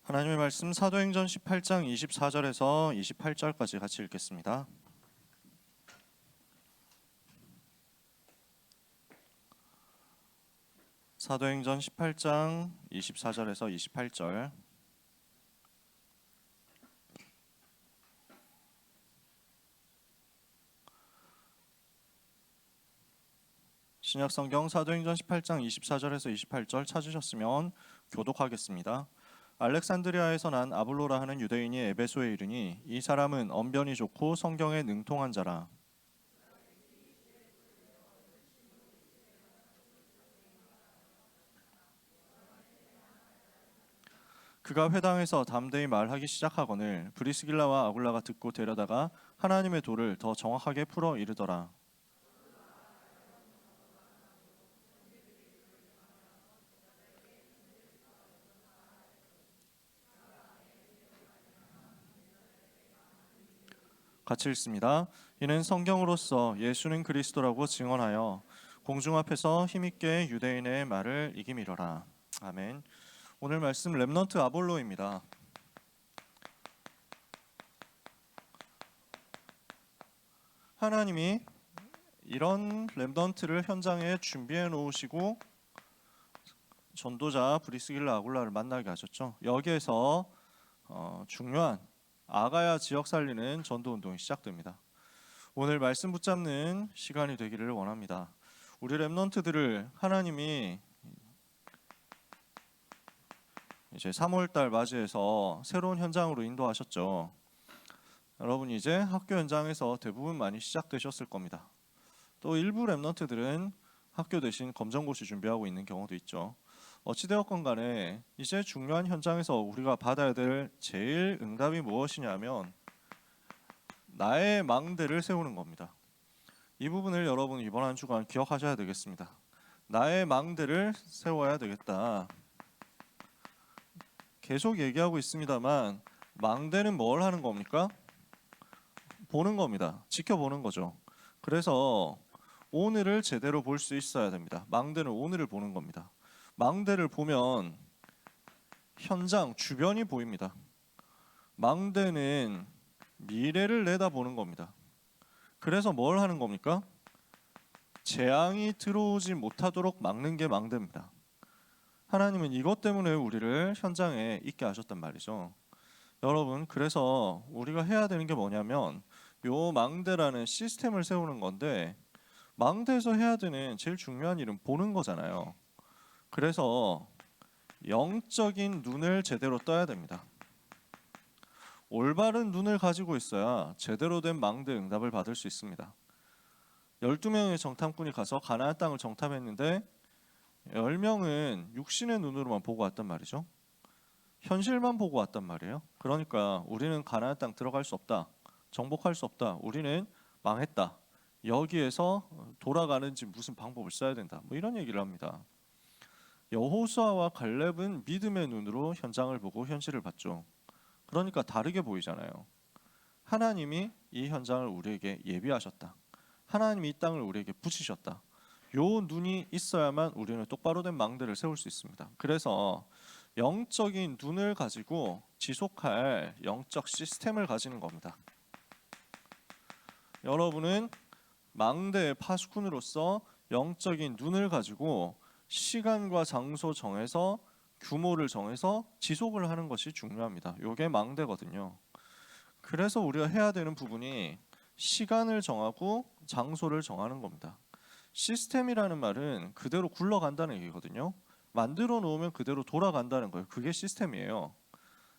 하나님의 말씀 사도행전 18장 24절에서 28절까지 같이 읽겠습니다. 사도행전 18장 24절에서 28절. 신약성경 사도행전 18장 24절에서 28절 찾으셨으면 교독하겠습니다. 알렉산드리아에서 난 아볼로라 하는 유대인이 에베소에 이르니 이 사람은 언변이 좋고 성경에 능통한 자라. 그가 회당에서 담대히 말하기 시작하거늘 브리스길라와 아굴라가 듣고 데려다가 하나님의 도를 더 정확하게 풀어 이르더라. 같이 읽습니다. 이는 성경으로서 예수는 그리스도라고 증언하여 공중 앞에서 힘있게 유대인의 말을 이기미러라. 아멘. 오늘 말씀 렘넌트 아볼로입니다. 하나님이 이런 렘넌트를 현장에 준비해 놓으시고 전도자 브리스길라 아굴라를 만나게 하셨죠. 여기에서 중요한 아가야 지역 살리는 전도 운동이 시작됩니다. 오늘 말씀 붙잡는 시간이 되기를 원합니다. 우리 렘넌트들을 하나님이 이제 3월달 맞이해서 새로운 현장으로 인도하셨죠. 여러분 이제 학교 현장에서 대부분 많이 시작되셨을 겁니다. 또 일부 렘넌트들은 학교 대신 검정고시 준비하고 있는 경우도 있죠. 어찌되었건 간에 이제 중요한 현장에서 우리가 받아야 될 제일 응답이 무엇이냐면 나의 망대를 세우는 겁니다. 이 부분을 여러분 이번 한 주간 기억하셔야 되겠습니다. 나의 망대를 세워야 되겠다. 계속 얘기하고 있습니다만 망대는 뭘 하는 겁니까? 보는 겁니다. 지켜보는 거죠. 그래서 오늘을 제대로 볼 수 있어야 됩니다. 망대는 오늘을 보는 겁니다. 망대를 보면 현장, 주변이 보입니다. 망대는 미래를 내다보는 겁니다. 그래서 뭘 하는 겁니까? 재앙이 들어오지 못하도록 막는 게 망대입니다. 하나님은 이것 때문에 우리를 현장에 있게 하셨단 말이죠. 여러분, 그래서 우리가 해야 되는 게 뭐냐면 요 망대라는 시스템을 세우는 건데 망대에서 해야 되는 제일 중요한 일은 보는 거잖아요. 그래서 영적인 눈을 제대로 떠야 됩니다. 올바른 눈을 가지고 있어야 제대로 된 망대 응답을 받을 수 있습니다. 12명의 정탐꾼이 가서 가나안 땅을 정탐했는데 10명은 육신의 눈으로만 보고 왔단 말이죠. 현실만 보고 왔단 말이에요. 그러니까 우리는 가나안 땅 들어갈 수 없다. 정복할 수 없다. 우리는 망했다. 여기에서 돌아가는지 무슨 방법을 써야 된다. 뭐 이런 얘기를 합니다. 여호수아와 갈렙은 믿음의 눈으로 현장을 보고 현실을 봤죠. 그러니까 다르게 보이잖아요. 하나님이 이 현장을 우리에게 예비하셨다. 하나님이 이 땅을 우리에게 붙이셨다. 요 눈이 있어야만 우리는 똑바로 된 망대를 세울 수 있습니다. 그래서 영적인 눈을 가지고 지속할 영적 시스템을 가지는 겁니다. 여러분은 망대의 파수꾼으로서 영적인 눈을 가지고 시간과 장소 정해서 규모를 정해서 지속을 하는 것이 중요합니다. 이게 망대거든요. 그래서 우리가 해야 되는 부분이 시간을 정하고 장소를 정하는 겁니다. 시스템이라는 말은 그대로 굴러간다는 얘기거든요. 만들어 놓으면 그대로 돌아간다는 거예요. 그게 시스템이에요.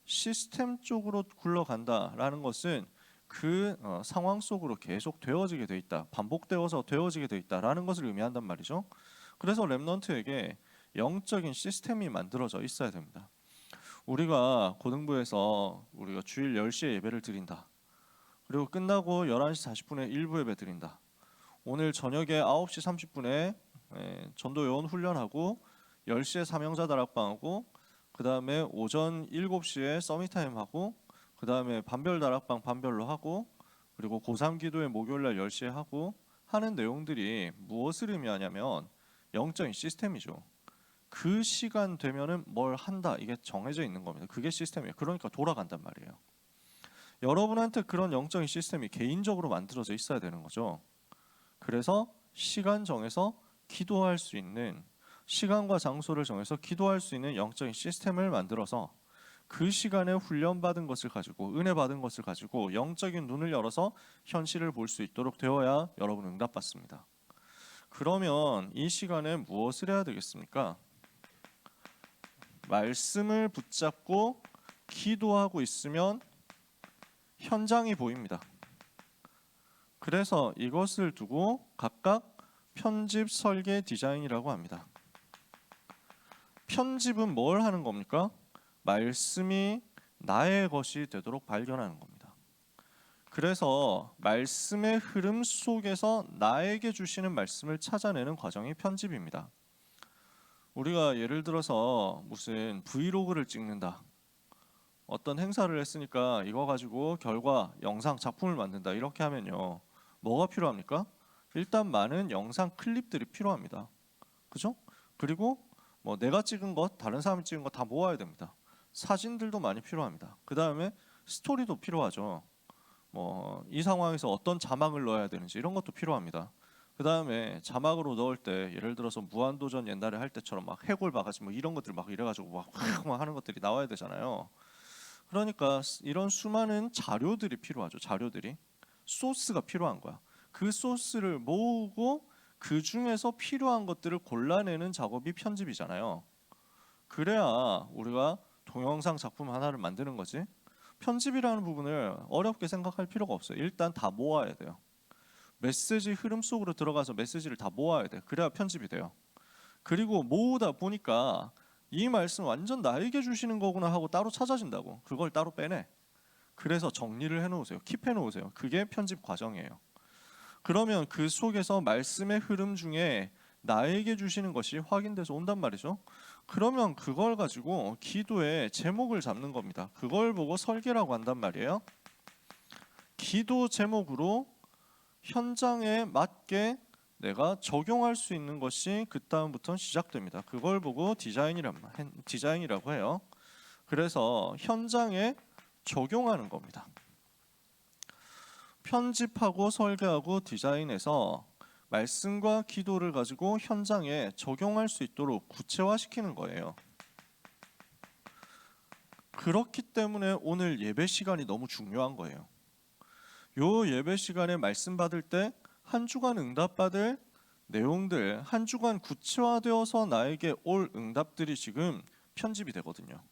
시스템 쪽으로 굴러간다라는 것은 그 상황 속으로 계속 되어지게 돼 있다. 반복되어서 되어지게 돼 있다라는 것을 의미한단 말이죠. 그래서 렘넌트에게 영적인 시스템이 만들어져 있어야 됩니다. 우리가 고등부에서 우리가 주일 10시에 예배를 드린다. 그리고 끝나고 11시 40분에 일부 예배 드린다. 오늘 저녁에 9시 30분에 전도요원 훈련하고 10시에 사명자 다락방하고 그 다음에 오전 7시에 서밋타임하고 그 다음에 반별 다락방 반별로 하고 그리고 고3 기도회 목요일날 10시에 하고 하는 내용들이 무엇을 의미하냐면 영적인 시스템이죠. 그 시간 되면은 뭘 한다. 이게 정해져 있는 겁니다. 그게 시스템이에요. 그러니까 돌아간단 말이에요. 여러분한테 그런 영적인 시스템이 개인적으로 만들어져 있어야 되는 거죠. 그래서 시간 정해서 기도할 수 있는, 시간과 장소를 정해서 기도할 수 있는 영적인 시스템을 만들어서 그 시간에 훈련받은 것을 가지고, 은혜 받은 것을 가지고 영적인 눈을 열어서 현실을 볼 수 있도록 되어야 여러분 응답받습니다. 그러면 이 시간에 무엇을 해야 되겠습니까? 말씀을 붙잡고 기도하고 있으면 현장이 보입니다. 그래서 이것을 두고 각각 편집, 설계, 디자인이라고 합니다. 편집은 뭘 하는 겁니까? 말씀이 나의 것이 되도록 발견하는 겁니다. 그래서 말씀의 흐름 속에서 나에게 주시는 말씀을 찾아내는 과정이 편집입니다. 우리가 예를 들어서 무슨 브이로그를 찍는다, 어떤 행사를 했으니까 이거 가지고 결과, 영상, 작품을 만든다, 이렇게 하면요, 뭐가 필요합니까? 일단 많은 영상 클립들이 필요합니다. 그죠? 그리고 뭐 내가 찍은 것, 다른 사람이 찍은 것 다 모아야 됩니다. 사진들도 많이 필요합니다. 그 다음에 스토리도 필요하죠. 뭐 이 상황에서 어떤 자막을 넣어야 되는지 이런 것도 필요합니다. 그 다음에 자막으로 넣을 때 예를 들어서 무한도전 옛날에 할 때처럼 막 해골 바가지 뭐 이런 것들 막 이래가지고 막 하는 것들이 나와야 되잖아요. 그러니까 이런 수많은 자료들이 필요하죠. 자료들이, 소스가 필요한 거야. 그 소스를 모으고 그 중에서 필요한 것들을 골라내는 작업이 편집이잖아요. 그래야 우리가 동영상 작품 하나를 만드는 거지. 편집이라는 부분을 어렵게 생각할 필요가 없어요. 일단 다 모아야 돼요. 메시지 흐름 속으로 들어가서 메시지를 다 모아야 돼. 그래야 편집이 돼요. 그리고 모으다 보니까 이 말씀 완전 나에게 주시는 거구나 하고 따로 찾아진다고. 그걸 따로 빼내. 그래서 정리를 해놓으세요. 킵해놓으세요. 그게 편집 과정이에요. 그러면 그 속에서 말씀의 흐름 중에 나에게 주시는 것이 확인돼서 온단 말이죠. 그러면 그걸 가지고 기도의 제목을 잡는 겁니다. 그걸 보고 설계라고 한단 말이에요. 기도 제목으로 현장에 맞게 내가 적용할 수 있는 것이 그 다음부터는 시작됩니다. 그걸 보고 디자인이라고 해요. 그래서 현장에 적용하는 겁니다. 편집하고 설계하고 디자인해서 말씀과 기도를 가지고 현장에 적용할 수 있도록 구체화시키는 거예요. 그렇기 때문에 오늘 예배 시간이 너무 중요한 거예요. 요 예배 시간에 말씀 받을 때 한 주간 응답받을 내용들, 한 주간 구체화되어서 나에게 올 응답들이 지금 편집이 되거든요.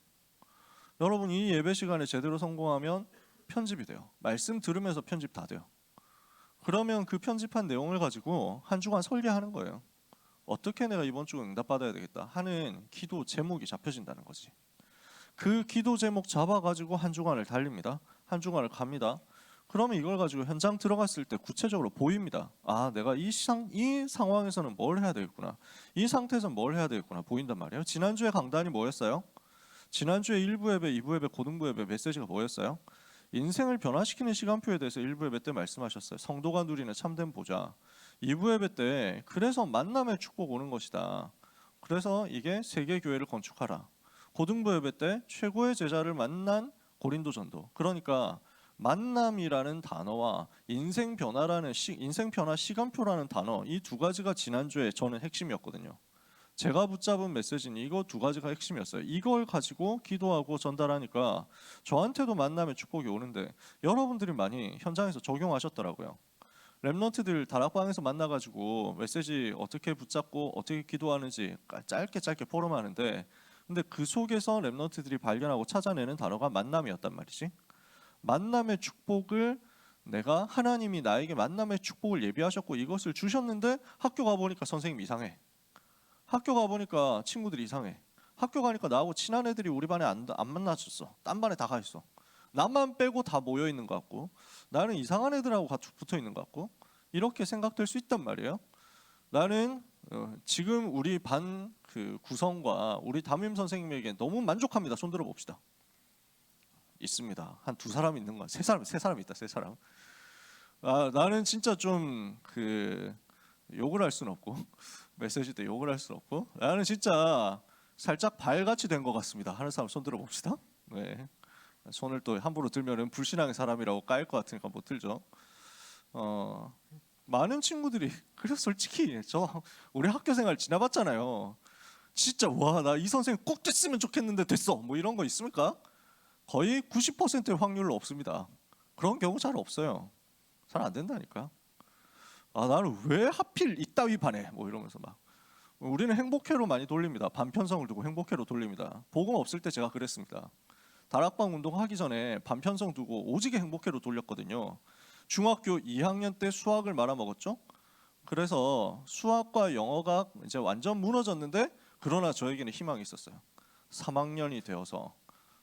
여러분 이 예배 시간에 제대로 성공하면 편집이 돼요. 말씀 들으면서 편집 다 돼요. 그러면 그 편집한 내용을 가지고 한 주간 설계하는 거예요. 어떻게 내가 이번 주 응답받아야 되겠다 하는 기도 제목이 잡혀진다는 거지. 그 기도 제목 잡아가지고 한 주간을 달립니다. 한 주간을 갑니다. 그러면 이걸 가지고 현장 들어갔을 때 구체적으로 보입니다. 아, 내가 이 상황에서는 뭘 해야 되겠구나. 이 상태에서는 뭘 해야 되겠구나. 보인단 말이에요. 지난주에 강단이 뭐였어요? 지난주에 1부 예배, 2부 예배, 고등부 예배 메시지가 뭐였어요? 인생을 변화시키는 시간표에 대해서 1부 예배 때 말씀하셨어요. 성도가 누리는 참된 보좌. 2부 예배 때 그래서 만남의 축복 오는 것이다. 그래서 이게 세계 교회를 건축하라. 고등부 예배 때 최고의 제자를 만난 고린도 전도. 그러니까 만남이라는 단어와 인생 변화라는 인생 변화 시간표라는 단어, 이 두 가지가 지난주에 저는 핵심이었거든요. 제가 붙잡은 메시지는 이거 두 가지가 핵심이었어요. 이걸 가지고 기도하고 전달하니까 저한테도 만남의 축복이 오는데 여러분들이 많이 현장에서 적용하셨더라고요. 랩런트들 다락방에서 만나가지고 메시지 어떻게 붙잡고 어떻게 기도하는지 짧게 포럼하는데, 근데 그 속에서 랩런트들이 발견하고 찾아내는 단어가 만남이었단 말이지. 만남의 축복을, 내가 하나님이 나에게 만남의 축복을 예비하셨고 이것을 주셨는데 학교 가보니까 선생님 이상해. 학교 가보니까 친구들이 이상해. 학교 가니까 나하고 친한 애들이 우리 반에 안 만나졌어. 딴 반에 다 가 있어. 나만 빼고 다 모여 있는 것 같고 나는 이상한 애들하고 같이 붙어 있는 것 같고 이렇게 생각될 수 있단 말이에요. 나는 지금 우리 반 그 구성과 우리 담임 선생님에게 너무 만족합니다. 손 들어 봅시다. 있습니다. 한 두 사람 있는 거야. 세 사람 있다. 세 사람. 아, 나는 진짜 좀 그 욕을 할 수는 없고 메시지 때 욕을 할 수는 없고 나는 진짜 살짝 발같이 된 것 같습니다. 하는 사람 손 들어봅시다. 네. 손을 또 함부로 들면은 불신앙의 사람이라고 까일 것 같으니까 못 들죠. 많은 친구들이 그래서 솔직히 저 우리 학교 생활 지나봤잖아요. 진짜 와 나 이 선생님 꼭 됐으면 좋겠는데 됐어 뭐 이런 거 있습니까? 거의 90%의 확률로 없습니다. 그런 경우 잘 없어요. 잘 안 된다니까. 아 나는 왜 하필 이따위 반에 뭐 이러면서 막 우리는 행복회로 많이 돌립니다. 반편성을 두고 행복회로 돌립니다. 복음 없을 때 제가 그랬습니다. 다락방 운동 하기 전에 반편성 두고 오지게 행복회로 돌렸거든요. 중학교 2학년 때 수학을 말아먹었죠. 그래서 수학과 영어가 이제 완전 무너졌는데 그러나 저에게는 희망이 있었어요. 3학년이 되어서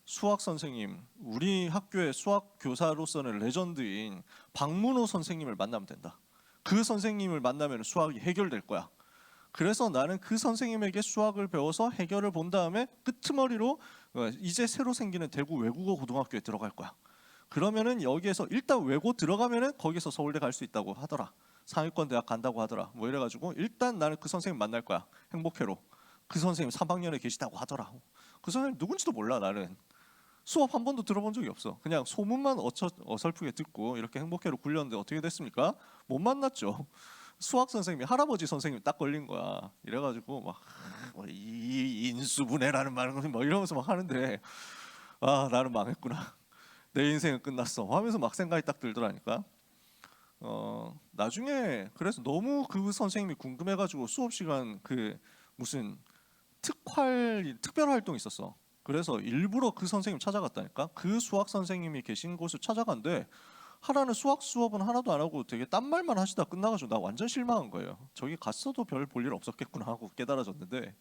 수학 선생님, 우리 학교의 수학 교사로서는 레전드인 박문호 선생님을 만나면 된다. 그 선생님을 만나면 수학이 해결될 거야. 그래서 나는 그 선생님에게 수학을 배워서 해결을 본 다음에 끄트머리로 이제 새로 생기는 대구 외국어 고등학교에 들어갈 거야. 그러면은 여기에서 일단 외고 들어가면은 거기서 서울대 갈 수 있다고 하더라. 상위권 대학 간다고 하더라. 뭐 이래가지고 일단 나는 그 선생님 만날 거야. 행복회로. 그 선생님 3학년에 계시다고 하더라. 그 선생님 누군지도 몰라 나는. 수업 한 번도 들어본 적이 없어. 그냥 소문만 어설프게 듣고 이렇게 행복회로 굴렸는데 어떻게 됐습니까? 못 만났죠. 수학 선생님이 할아버지 선생님이 딱 걸린 거야. 이래가지고 막 이 인수분해라는 말을 막 이러면서 막 하는데 아 나는 망했구나. 내 인생은 끝났어 하면서 막 생각이 딱 들더라니까. 나중에 그래서 너무 그 선생님이 궁금해가지고 수업 시간 그 무슨 특별 활동이 있었어. 그래서 일부러 그 선생님 찾아갔다니까. 그 수학 선생님이 계신 곳을 찾아간데 하라는 수학 수업은 하나도 안 하고 되게 딴 말만 하시다 끝나가지고 나 완전 실망한 거예요. 저기 갔어도 별 볼 일 없었겠구나 하고 깨달아졌는데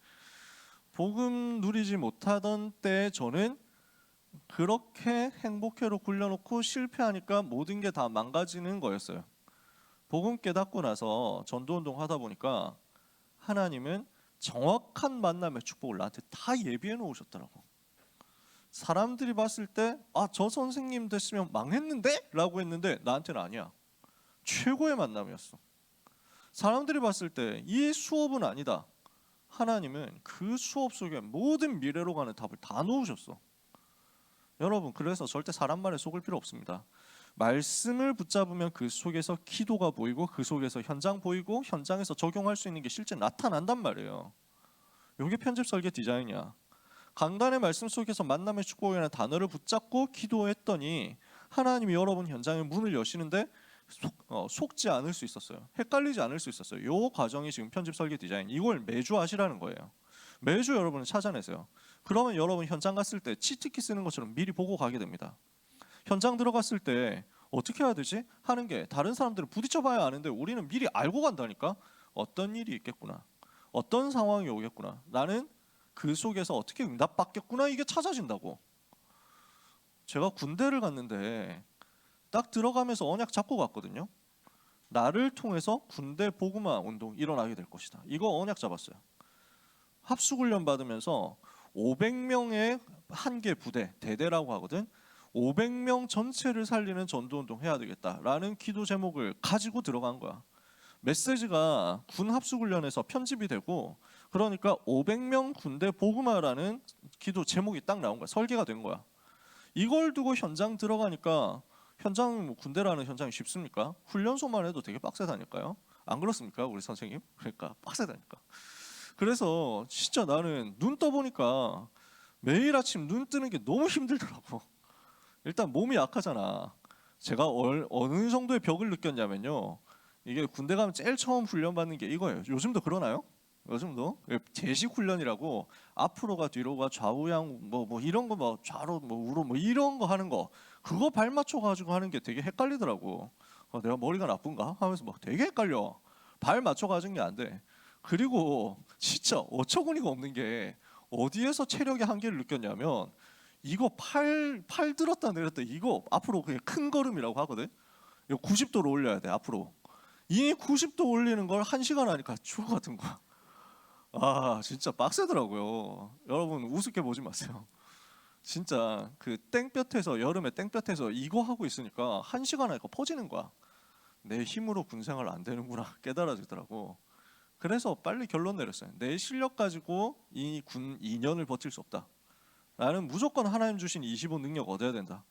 복음 누리지 못하던 때 저는 그렇게 행복회로 굴려놓고 실패하니까 모든 게 다 망가지는 거였어요. 복음 깨닫고 나서 전도운동 하다 보니까 하나님은 정확한 만남의 축복을 나한테 다 예비해 놓으셨더라고. 사람들이 봤을 때 아, 저 선생님 됐으면 망했는데? 라고 했는데 나한테는 아니야. 최고의 만남이었어. 사람들이 봤을 때 이 수업은 아니다. 하나님은 그 수업 속에 모든 미래로 가는 답을 다 놓으셨어. 여러분 그래서 절대 사람 말에 속을 필요 없습니다. 말씀을 붙잡으면 그 속에서 기도가 보이고 그 속에서 현장 보이고 현장에서 적용할 수 있는 게 실제 나타난단 말이에요. 이게 편집 설계 디자인이야. 강단의 말씀 속에서 만남의 축복이라는 단어를 붙잡고 기도했더니 하나님이 여러분 현장의 문을 여시는데 속지 않을 수 있었어요. 헷갈리지 않을 수 있었어요. 이 과정이 지금 편집 설계 디자인. 이걸 매주 하시라는 거예요. 매주 여러분을 찾아내세요. 그러면 여러분 현장 갔을 때 치트키 쓰는 것처럼 미리 보고 가게 됩니다. 현장 들어갔을 때 어떻게 해야 되지? 하는 게 다른 사람들은 부딪혀봐야 아는데 우리는 미리 알고 간다니까. 어떤 일이 있겠구나. 어떤 상황이 오겠구나. 나는 그 속에서 어떻게 응답받겠구나 이게 찾아진다고. 제가 군대를 갔는데 딱 들어가면서 언약 잡고 갔거든요. 나를 통해서 군대 복음화 운동 일어나게 될 것이다. 이거 언약 잡았어요. 합숙훈련 받으면서 500명의 한 개 부대, 대대라고 하거든. 500명 전체를 살리는 전도운동 해야 되겠다라는 기도 제목을 가지고 들어간 거야. 메시지가 군 합숙훈련에서 편집이 되고 그러니까 500명 군대 복음화라는 기도 제목이 딱 나온 거야. 설계가 된 거야. 이걸 두고 현장 들어가니까 현장 뭐 군대라는 현장이 쉽습니까? 훈련소만 해도 되게 빡세다니까요. 안 그렇습니까, 우리 선생님? 그러니까 빡세다니까. 그래서 진짜 나는 눈 떠보니까 매일 아침 눈 뜨는 게 너무 힘들더라고. 일단 몸이 약하잖아. 제가 어느 정도의 벽을 느꼈냐면요. 이게 군대 가면 제일 처음 훈련 받는 게 이거예요. 요즘도 그러나요? 요즘도 제식 훈련이라고 앞으로가 뒤로가 좌우양 뭐 이런 거 뭐 좌로 뭐 우로 뭐 이런 거 하는 거 그거 발 맞춰 가지고 하는 게 되게 헷갈리더라고. 내가 머리가 나쁜가 하면서 막 되게 헷갈려. 발 맞춰 가지는 게 안 돼. 그리고 진짜 어처구니가 없는 게 어디에서 체력의 한계를 느꼈냐면 이거 팔 들었다 내렸다 이거 앞으로 그냥 큰 걸음이라고 하거든. 이거 90도로 올려야 돼 앞으로. 이 90도 올리는 걸 1시간 하니까 죽을 것 같은 거야. 아 진짜 빡세더라고요. 여러분 우습게 보지 마세요. 진짜 그 땡볕에서 여름에 땡볕에서 이거 하고 있으니까 1시간 하니까 퍼지는 거야. 내 힘으로 군생활 안 되는구나 깨달아지더라고. 그래서 빨리 결론 내렸어요. 내 실력 가지고 이 군 2년을 버틸 수 없다. 나는 무조건 하나님 주신 25 능력 얻어야 된다.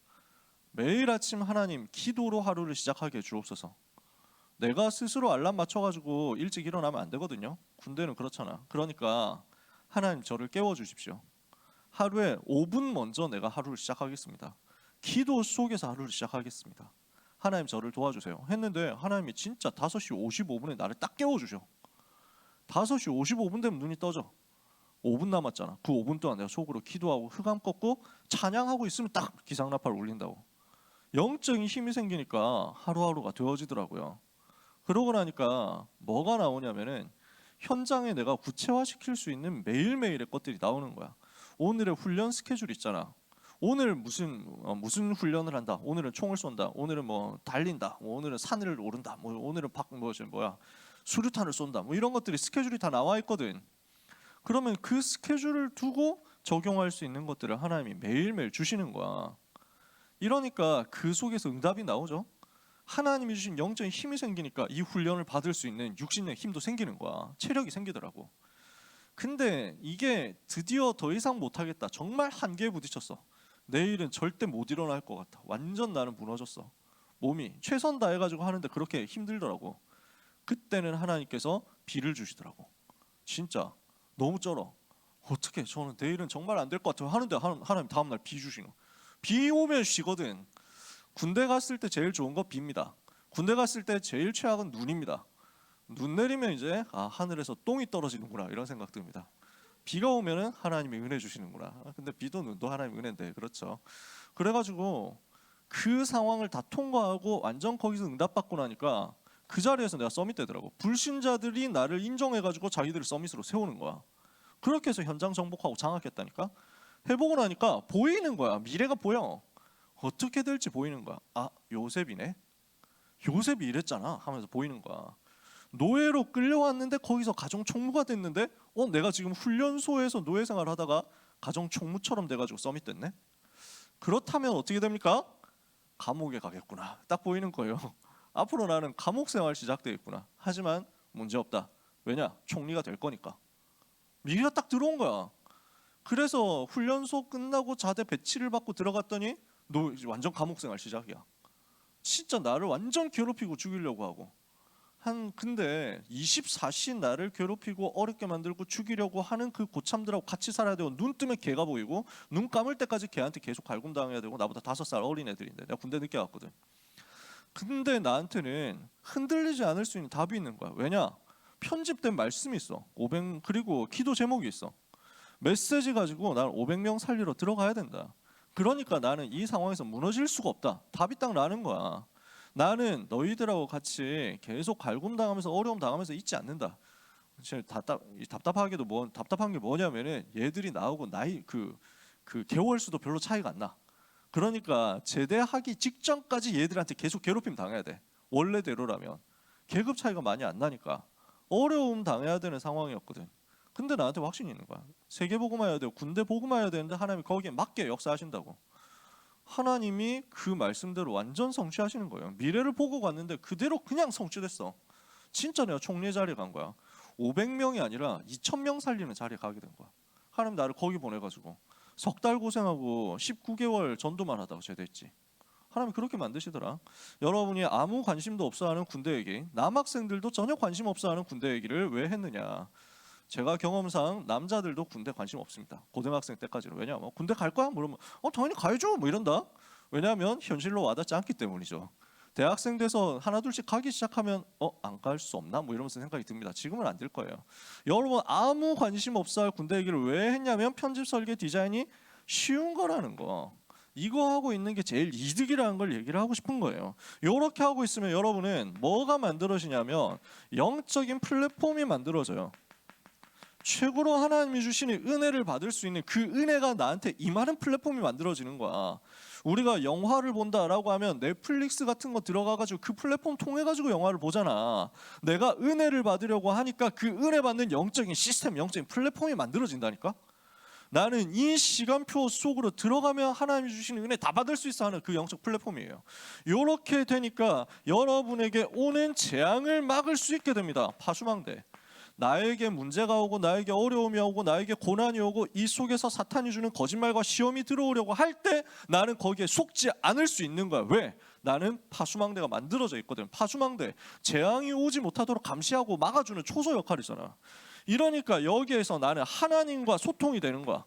매일 아침 하나님 기도로 하루를 시작하게 해 주옵소서. 내가 스스로 알람 맞춰가지고 일찍 일어나면 안 되거든요. 군대는 그렇잖아. 그러니까 하나님 저를 깨워주십시오. 하루에 5분 먼저 내가 하루를 시작하겠습니다. 기도 속에서 하루를 시작하겠습니다. 하나님 저를 도와주세요. 했는데 하나님이 진짜 5시 55분에 나를 딱 깨워주셔. 5시 55분 되면 눈이 떠져. 5분 남았잖아. 그 5분 동안 내가 속으로 기도하고 흑암 꺾고 찬양하고 있으면 딱 기상나팔 울린다고. 영적인 힘이 생기니까 하루하루가 되어지더라고요. 그러고 나니까 뭐가 나오냐면은 현장에 내가 구체화시킬 수 있는 매일매일의 것들이 나오는 거야. 오늘의 훈련 스케줄 있잖아. 오늘 무슨 훈련을 한다. 오늘은 총을 쏜다. 오늘은 뭐 달린다. 오늘은 산을 오른다. 뭐 오늘은 수류탄을 쏜다. 뭐 이런 것들이 스케줄이 다 나와 있거든. 그러면 그 스케줄을 두고 적용할 수 있는 것들을 하나님이 매일매일 주시는 거야. 이러니까 그 속에서 응답이 나오죠. 하나님이 주신 영적인 힘이 생기니까 이 훈련을 받을 수 있는 육신의 힘도 생기는 거야. 체력이 생기더라고. 근데 이게 드디어 더 이상 못하겠다. 정말 한계에 부딪혔어. 내일은 절대 못 일어날 것 같아. 완전 나는 무너졌어. 몸이 최선 다해가지고 하는데 그렇게 힘들더라고. 그때는 하나님께서 비를 주시더라고. 진짜 너무 쩔어. 어떻게 저는 내일은 정말 안 될 것 같아요 하는데 하나님 다음날 비 주시노. 비 오면 쉬거든. 군대 갔을 때 제일 좋은 거 비입니다. 군대 갔을 때 제일 최악은 눈입니다. 눈 내리면 이제 하늘에서 똥이 떨어지는구나 이런 생각 듭니다. 비가 오면은 하나님이 은혜 주시는구나. 근데 비도 눈도 하나님 은혜인데 그렇죠. 그래가지고 그 상황을 다 통과하고 완전 거기서 응답받고 나니까 그 자리에서 내가 서밋 되더라고. 불신자들이 나를 인정해가지고 자기들을 서밋으로 세우는 거야. 그렇게 해서 현장 정복하고 장악했다니까. 해보고 나니까 보이는 거야. 미래가 보여. 어떻게 될지 보이는 거야. 요셉이네. 요셉이 이랬잖아 하면서 보이는 거야. 노예로 끌려왔는데 거기서 가정 총무가 됐는데 내가 지금 훈련소에서 노예 생활을 하다가 가정 총무처럼 돼가지고 서밋 됐네. 그렇다면 어떻게 됩니까? 감옥에 가겠구나. 딱 보이는 거예요. 앞으로 나는 감옥 생활 시작되겠구나. 하지만 문제없다. 왜냐? 총리가 될 거니까. 미래가 딱 들어온 거야. 그래서 훈련소 끝나고 자대 배치를 받고 들어갔더니 너 완전 감옥 생활 시작이야. 진짜 나를 완전 괴롭히고 죽이려고 하고. 근데 24시 나를 괴롭히고 어렵게 만들고 죽이려고 하는 그 고참들하고 같이 살아야 되고 눈 뜨면 개가 보이고 눈 감을 때까지 걔한테 계속 갈굼당해야 되고 나보다 5살 어린 애들인데 내가 군대 늦게 갔거든. 근데 나한테는 흔들리지 않을 수 있는 답이 있는 거야. 왜냐? 편집된 말씀이 있어. 그리고 기도 제목이 있어. 메시지 가지고 나는 500명 살리러 들어가야 된다. 그러니까 나는 이 상황에서 무너질 수가 없다. 답이 딱 나는 거야. 나는 너희들하고 같이 계속 갈굼당하면서 어려움 당하면서 있지 않는다. 답답한 게 뭐냐면은 얘들이 나오고 나이 그 개월 수도 별로 차이가 안 나. 그러니까 제대하기 직전까지 얘들한테 계속 괴롭힘 당해야 돼. 원래대로라면 계급 차이가 많이 안 나니까 어려움 당해야 되는 상황이었거든. 근데 나한테 확신이 있는 거야. 세계 복음화해야 되고 군대 복음화해야 되는데 하나님이 거기에 맞게 역사하신다고. 하나님이 그 말씀대로 완전 성취하시는 거예요. 미래를 보고 갔는데 그대로 그냥 성취됐어. 진짜 내가 총리 자리에 간 거야. 500명이 아니라 2000명 살리는 자리에 가게 된 거야. 하나님 나를 거기 보내가지고 석 달 고생하고 19개월 전도만 하다가 제대했지. 하나님 그렇게 만드시더라. 여러분이 아무 관심도 없어하는 군대 얘기, 남학생들도 전혀 관심 없어하는 군대 얘기를 왜 했느냐. 제가 경험상 남자들도 군대 관심 없습니다. 고등학생 때까지는. 왜냐하면 군대 갈 거야? 물으면 당연히 가야죠 뭐 이런다. 왜냐하면 현실로 와닿지 않기 때문이죠. 대학생 돼서 하나 둘씩 가기 시작하면 안 갈 수 없나? 뭐 이러면서 생각이 듭니다. 지금은 안 될 거예요. 여러분 아무 관심 없어 할 군대 얘기를 왜 했냐면 편집 설계 디자인이 쉬운 거라는 거. 이거 하고 있는 게 제일 이득이라는 걸 얘기를 하고 싶은 거예요. 이렇게 하고 있으면 여러분은 뭐가 만들어지냐면 영적인 플랫폼이 만들어져요. 최고로 하나님이 주시는 은혜를 받을 수 있는 그 은혜가 나한테 임하는 플랫폼이 만들어지는 거야. 우리가 영화를 본다라고 하면 넷플릭스 같은 거 들어가가지고 그 플랫폼 통해가지고 영화를 보잖아. 내가 은혜를 받으려고 하니까 그 은혜 받는 영적인 시스템, 영적인 플랫폼이 만들어진다니까. 나는 이 시간표 속으로 들어가면 하나님이 주시는 은혜 다 받을 수 있어 하는 그 영적 플랫폼이에요. 이렇게 되니까 여러분에게 오는 재앙을 막을 수 있게 됩니다. 파수망대. 나에게 문제가 오고 나에게 어려움이 오고 나에게 고난이 오고 이 속에서 사탄이 주는 거짓말과 시험이 들어오려고 할 때 나는 거기에 속지 않을 수 있는 거야. 왜? 나는 파수망대가 만들어져 있거든. 파수망대, 재앙이 오지 못하도록 감시하고 막아주는 초소 역할이잖아. 이러니까 여기에서 나는 하나님과 소통이 되는 거야.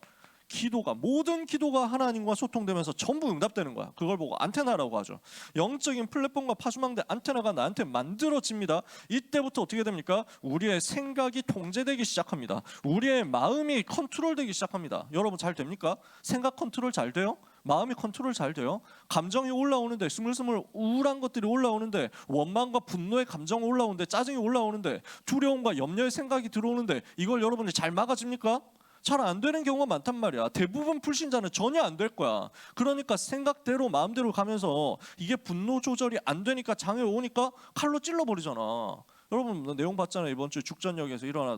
기도가, 모든 기도가 하나님과 소통되면서 전부 응답되는 거야. 그걸 보고 안테나라고 하죠. 영적인 플랫폼과 파수망대 안테나가 나한테 만들어집니다. 이때부터 어떻게 됩니까? 우리의 생각이 통제되기 시작합니다. 우리의 마음이 컨트롤되기 시작합니다. 여러분 잘 됩니까? 생각 컨트롤 잘 돼요? 마음이 컨트롤 잘 돼요? 감정이 올라오는데, 스물스물 우울한 것들이 올라오는데, 원망과 분노의 감정이 올라오는데, 짜증이 올라오는데, 두려움과 염려의 생각이 들어오는데, 이걸 여러분이 잘 막아집니까? 잘 안 되는 경우가 많단 말이야. 대부분 불신자는 전혀 안 될 거야. 그러니까 생각대로 마음대로 가면서 이게 분노 조절이 안 되니까 장애 오니까 칼로 찔러버리잖아. 여러분 내용 봤잖아요. 이번 주 죽전역에서 일어난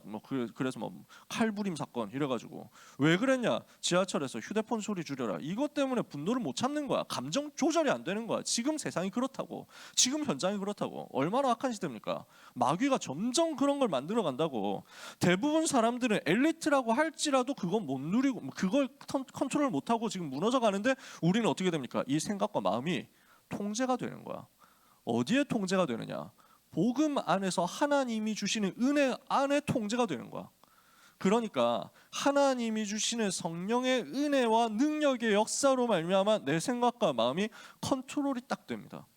그래서 칼부림 사건 이래가지고 왜 그랬냐? 지하철에서 휴대폰 소리 줄여라. 이것 때문에 분노를 못 참는 거야. 감정 조절이 안 되는 거야. 지금 세상이 그렇다고. 지금 현장이 그렇다고. 얼마나 악한 시대입니까? 마귀가 점점 그런 걸 만들어 간다고. 대부분 사람들은 엘리트라고 할지라도 그건 못 누리고 그걸 컨트롤 못 하고 지금 무너져 가는데 우리는 어떻게 됩니까? 이 생각과 마음이 통제가 되는 거야. 어디에 통제가 되느냐? 복음 안에서 하나님이 주시는 은혜 안에 통제가 되는 거야. 그러니까 하나님이 주시는 성령의 은혜와 능력의 역사로 말미암아 내 생각과 마음이 컨트롤이 딱 됩니다.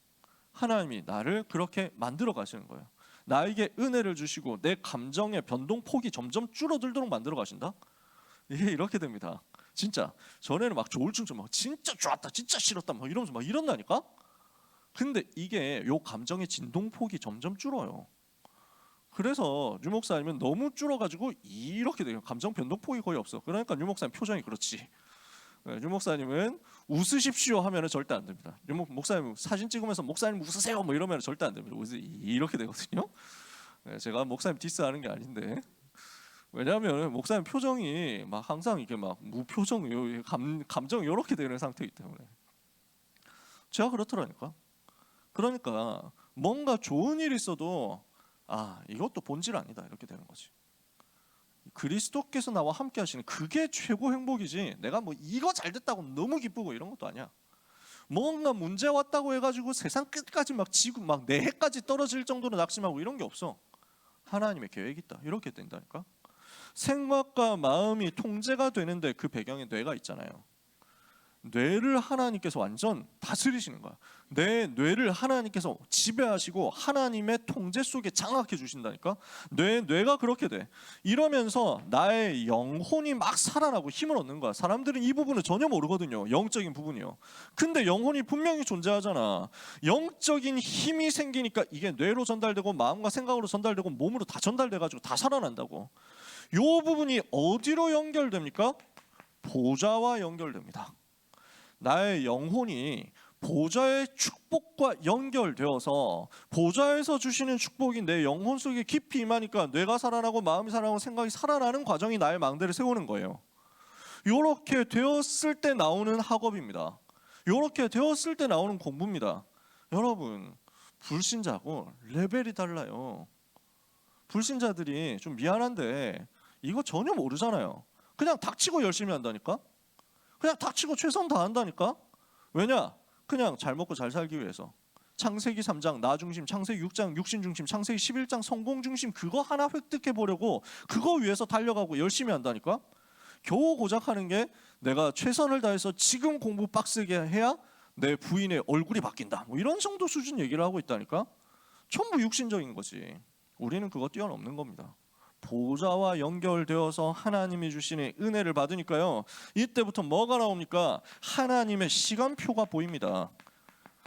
하나님이 나를 그렇게 만들어 가시는 거예요. 나에게 은혜를 주시고 내 감정의 변동폭이 점점 줄어들도록 만들어 가신다. 이게 이렇게 됩니다. 진짜 전에는 막 조울증 막 진짜 좋았다, 진짜 싫었다, 막 이러면서 막 이런다니까. 근데 이게 요 감정의 진동폭이 점점 줄어요. 그래서 유 목사님은 너무 줄어가지고 이렇게 돼요. 감정 변동폭이 거의 없어. 그러니까 유 목사님 표정이 그렇지. 유 목사님은 웃으십시오 하면은 절대 안 됩니다. 유 목사님 사진 찍으면서 목사님 웃으세요 뭐 이러면 절대 안 됩니다. 이렇게 되거든요. 제가 목사님 디스하는 게 아닌데. 왜냐하면 목사님 표정이 막 항상 이게 막 무표정, 감정이 이렇게 되는 상태이기 때문에. 제가 그렇더라니까. 그러니까 뭔가 좋은 일이 있어도 이것도 본질 아니다 이렇게 되는 거지. 그리스도께서 나와 함께 하시는 그게 최고 행복이지. 내가 뭐 이거 잘 됐다고 너무 기쁘고 이런 것도 아니야. 뭔가 문제 왔다고 해가지고 세상 끝까지 막 지구 막 내 해까지 떨어질 정도로 낙심하고 이런 게 없어. 하나님의 계획이 있다 이렇게 된다니까. 생각과 마음이 통제가 되는데 그 배경에 뇌가 있잖아요. 뇌를 하나님께서 완전 다스리시는 거야. 내 뇌를 하나님께서 지배하시고 하나님의 통제 속에 장악해 주신다니까. 뇌가 그렇게 돼. 이러면서 나의 영혼이 막 살아나고 힘을 얻는 거야. 사람들은 이 부분을 전혀 모르거든요. 영적인 부분이요. 근데 영혼이 분명히 존재하잖아. 영적인 힘이 생기니까 이게 뇌로 전달되고 마음과 생각으로 전달되고 몸으로 다 전달돼가지고 다 살아난다고. 이 부분이 어디로 연결됩니까? 보좌와 연결됩니다. 나의 영혼이 보좌의 축복과 연결되어서 보좌에서 주시는 축복이 내 영혼 속에 깊이 임하니까 뇌가 살아나고 마음이 살아나고 생각이 살아나는 과정이 나의 망대를 세우는 거예요. 이렇게 되었을 때 나오는 학업입니다. 이렇게 되었을 때 나오는 공부입니다. 여러분, 불신자하고 레벨이 달라요. 불신자들이 좀 미안한데 이거 전혀 모르잖아요. 그냥 닥치고 열심히 한다니까. 그냥 닥치고 최선 다한다니까. 왜냐? 그냥 잘 먹고 잘 살기 위해서. 창세기 3장 나 중심, 창세기 6장 육신 중심, 창세기 11장 성공 중심 그거 하나 획득해 보려고 그거 위해서 달려가고 열심히 한다니까. 겨우 고작하는 게 내가 최선을 다해서 지금 공부 빡세게 해야 내 부인의 얼굴이 바뀐다. 뭐 이런 정도 수준 얘기를 하고 있다니까. 전부 육신적인 거지. 우리는 그거 뛰어넘는 겁니다. 보좌와 연결되어서 하나님이 주시는 은혜를 받으니까요. 이때부터 뭐가 나옵니까? 하나님의 시간표가 보입니다.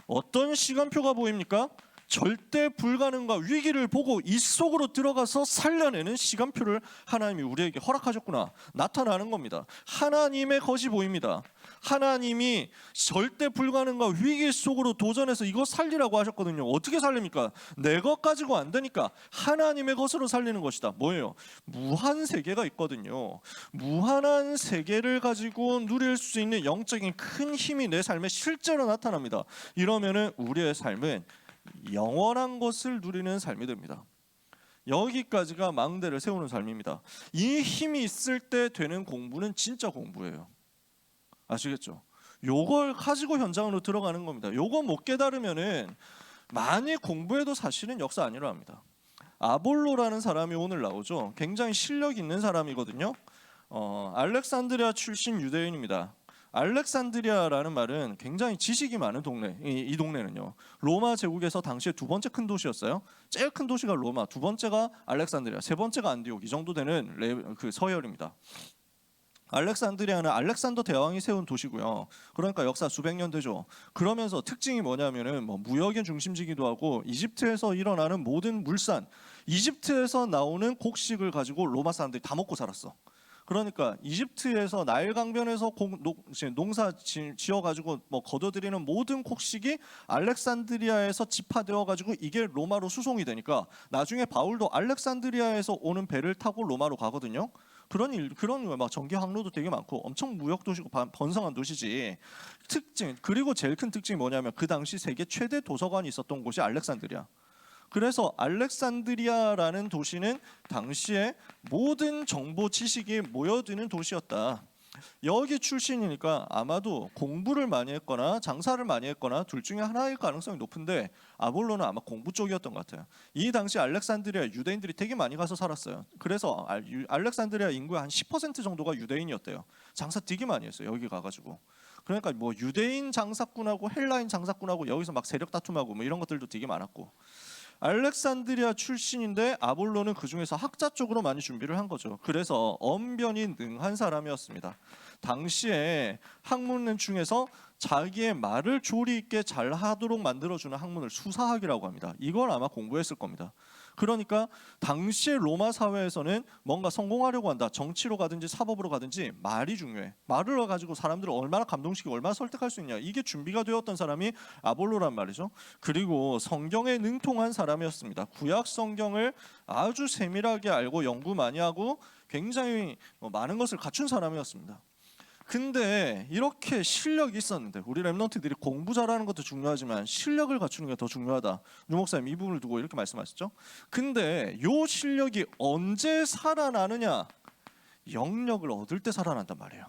어떤 시간표가 보입니까? 절대 불가능과 위기를 보고 이 속으로 들어가서 살려내는 시간표를 하나님이 우리에게 허락하셨구나 나타나는 겁니다. 하나님의 것이 보입니다. 하나님이 절대 불가능과 위기 속으로 도전해서 이거 살리라고 하셨거든요. 어떻게 살립니까? 내 것 가지고 안 되니까 하나님의 것으로 살리는 것이다. 뭐예요? 무한 세계가 있거든요. 무한한 세계를 가지고 누릴 수 있는 영적인 큰 힘이 내 삶에 실제로 나타납니다. 이러면은 우리의 삶은 영원한 것을 누리는 삶이 됩니다. 여기까지가 망대를 세우는 삶입니다. 이 힘이 있을 때 되는 공부는 진짜 공부예요. 아시겠죠? 요걸 가지고 현장으로 들어가는 겁니다. 요거 못 깨달으면은 많이 공부해도 사실은 역사 아니라 합니다. 아볼로라는 사람이 오늘 나오죠. 굉장히 실력 있는 사람이거든요. 알렉산드리아 출신 유대인입니다. 알렉산드리아라는 말은 굉장히 지식이 많은 동네. 이 동네는요, 로마 제국에서 당시에 두 번째 큰 도시였어요. 제일 큰 도시가 로마, 두 번째가 알렉산드리아, 세 번째가 안디옥, 이 정도 되는 그 서열입니다. 알렉산드리아는 알렉산더 대왕이 세운 도시고요. 그러니까 역사 수백 년 되죠. 그러면서 특징이 뭐냐면은 뭐 무역의 중심지기도 하고, 이집트에서 일어나는 모든 물산, 이집트에서 나오는 곡식을 가지고 로마 사람들이 다 먹고 살았어. 그러니까 이집트에서 나일 강변에서 농사 지어 가지고 뭐 거둬들이는 모든 곡식이 알렉산드리아에서 집화되어 가지고 이게 로마로 수송이 되니까 나중에 바울도 알렉산드리아에서 오는 배를 타고 로마로 가거든요. 그런 막 전기 항로도 되게 많고 엄청 무역 도시고 번성한 도시지. 특징, 그리고 제일 큰 특징이 뭐냐면 그 당시 세계 최대 도서관이 있었던 곳이 알렉산드리아. 그래서 알렉산드리아라는 도시는 당시에 모든 정보 지식이 모여드는 도시였다. 여기 출신이니까 아마도 공부를 많이 했거나 장사를 많이 했거나 둘 중에 하나일 가능성이 높은데, 아볼로는 아마 공부 쪽이었던 것 같아요. 이 당시 알렉산드리아 유대인들이 되게 많이 가서 살았어요. 그래서 알렉산드리아 인구의 한 10% 정도가 유대인이었대요. 장사 되게 많이 했어요, 여기 가가지고. 그러니까 뭐 유대인 장사꾼하고 헬라인 장사꾼하고 여기서 막 세력 다툼하고 뭐 이런 것들도 되게 많았고. 알렉산드리아 출신인데 아볼로는 그 중에서 학자 쪽으로 많이 준비를 한 거죠. 그래서 언변이 능한 사람이었습니다. 당시에 학문 중에서 자기의 말을 조리 있게 잘 하도록 만들어주는 학문을 수사학이라고 합니다. 이걸 아마 공부했을 겁니다. 그러니까 당시의 로마 사회에서는 뭔가 성공하려고 한다, 정치로 가든지 사법으로 가든지 말이 중요해. 말을 가지고 사람들을 얼마나 감동시키고 얼마나 설득할 수 있냐, 이게 준비가 되었던 사람이 아볼로란 말이죠. 그리고 성경에 능통한 사람이었습니다. 구약 성경을 아주 세밀하게 알고 연구 많이 하고 굉장히 많은 것을 갖춘 사람이었습니다. 근데 이렇게 실력이 있었는데, 우리 랩런트들이 공부 잘하는 것도 중요하지만 실력을 갖추는 게 더 중요하다, 유 목사님 이 부분을 두고 이렇게 말씀하셨죠. 근데 요 실력이 언제 살아나느냐? 영역을 얻을 때 살아난단 말이에요.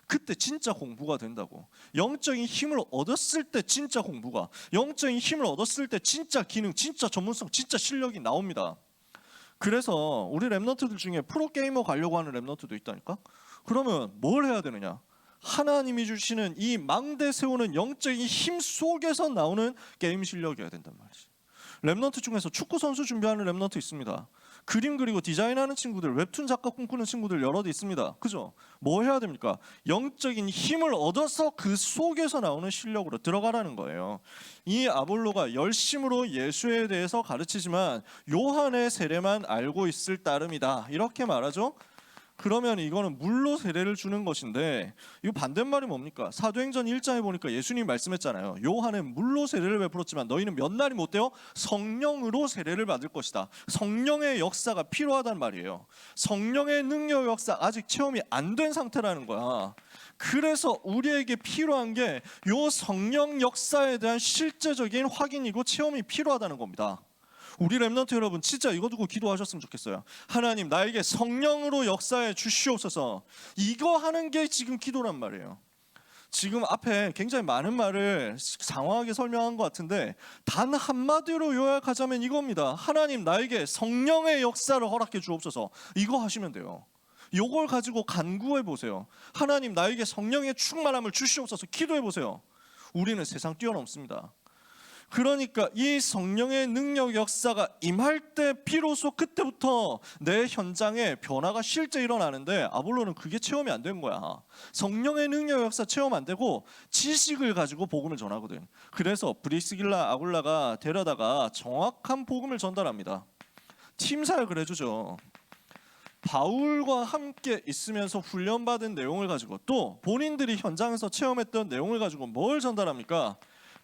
그때 진짜 공부가 된다고. 영적인 힘을 얻었을 때 진짜 공부가, 영적인 힘을 얻었을 때 진짜 기능, 진짜 전문성, 진짜 실력이 나옵니다. 그래서 우리 랩런트들 중에 프로게이머 가려고 하는 랩런트도 있다니까. 그러면 뭘 해야 되느냐? 하나님이 주시는 이 망대 세우는 영적인 힘 속에서 나오는 게임 실력이어야 된단 말이지. 랩런트 중에서 축구 선수 준비하는 랩런트 있습니다. 그림 그리고 디자인하는 친구들, 웹툰 작가 꿈꾸는 친구들 여럿 있습니다. 그죠? 뭐 해야 됩니까? 영적인 힘을 얻어서 그 속에서 나오는 실력으로 들어가라는 거예요. 이 아볼로가 열심으로 예수에 대해서 가르치지만 요한의 세례만 알고 있을 따름이다, 이렇게 말하죠. 그러면 이거는 물로 세례를 주는 것인데, 이거 반대말이 뭡니까? 사도행전 1장에 보니까 예수님이 말씀했잖아요. 요한은 물로 세례를 베풀었지만 너희는 몇 날이 못 되어 성령으로 세례를 받을 것이다. 성령의 역사가 필요하단 말이에요. 성령의 능력 역사 아직 체험이 안 된 상태라는 거야. 그래서 우리에게 필요한 게 요 성령 역사에 대한 실제적인 확인이고 체험이 필요하다는 겁니다. 우리 랩런트 여러분 진짜 이거 두고 기도하셨으면 좋겠어요. 하나님, 나에게 성령으로 역사해 주시옵소서. 이거 하는 게 지금 기도란 말이에요. 지금 앞에 굉장히 많은 말을 장황하게 설명한 것 같은데 단 한마디로 요약하자면 이겁니다. 하나님, 나에게 성령의 역사를 허락해 주옵소서. 이거 하시면 돼요. 이걸 가지고 간구해 보세요. 하나님, 나에게 성령의 충만함을 주시옵소서. 기도해 보세요. 우리는 세상 뛰어넘습니다. 그러니까 이 성령의 능력 역사가 임할 때 비로소 그때부터 내 현장에 변화가 실제 일어나는데, 아볼로는 그게 체험이 안 된 거야. 성령의 능력 역사 체험 안 되고 지식을 가지고 복음을 전하거든. 그래서 브리스길라 아굴라가 데려다가 정확한 복음을 전달합니다. 팀 사역을 해주죠. 바울과 함께 있으면서 훈련받은 내용을 가지고 또 본인들이 현장에서 체험했던 내용을 가지고 뭘 전달합니까?